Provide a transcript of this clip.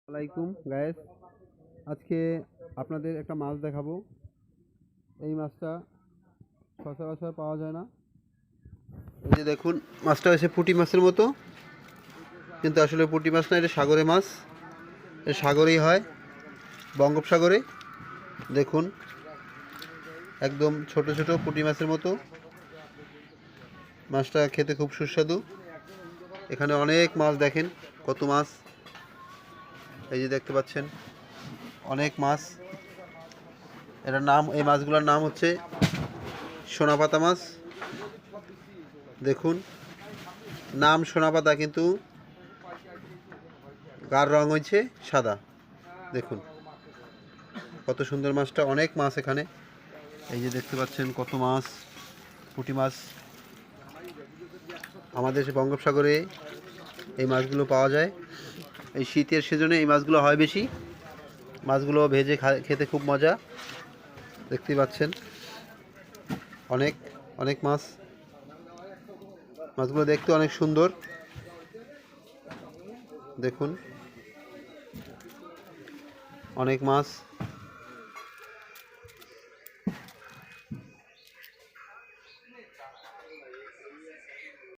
আসসালামাইকুম গায়েস, আজকে আপনাদের একটা মাছ দেখাবো। এই মাছটা সচরাচর পাওয়া যায় না। এই যে দেখুন, মাছটা হচ্ছে পুঁটি মাছের মতো, কিন্তু আসলে পুঁটি মাছ না, এটা সাগরে মাছ। এটা সাগরেই হয়, বঙ্গোপসাগরে। দেখুন, একদম ছোট ছোট পুঁটি মাছের মতো। মাছটা খেতে খুব সুস্বাদু। এখানে অনেক মাছ, দেখেন কত মাছ। এই যে দেখতে পাচ্ছেন অনেক মাছ। এই মাছগুলোর নাম হচ্ছে সোনাপাতা মাছ। দেখুন, নাম সোনাপাতা, কিন্তু গার রং হয়েছে সাদা। দেখুন কত সুন্দর মাছটা। অনেক মাছ এখানে। এই যে দেখতে পাচ্ছেন কত মাছ, পুঁটি মাছ। আমাদের বঙ্গোপসাগরে এই মাছগুলো পাওয়া যায়। এই শীতের সিজনে এই মাছগুলো হয় বেশি। মাছগুলো ভেজে খেতে খুব মজা। দেখতেই পাচ্ছেন অনেক অনেক মাছ। মাছগুলো দেখতে অনেক সুন্দর। দেখুন অনেক মাছ।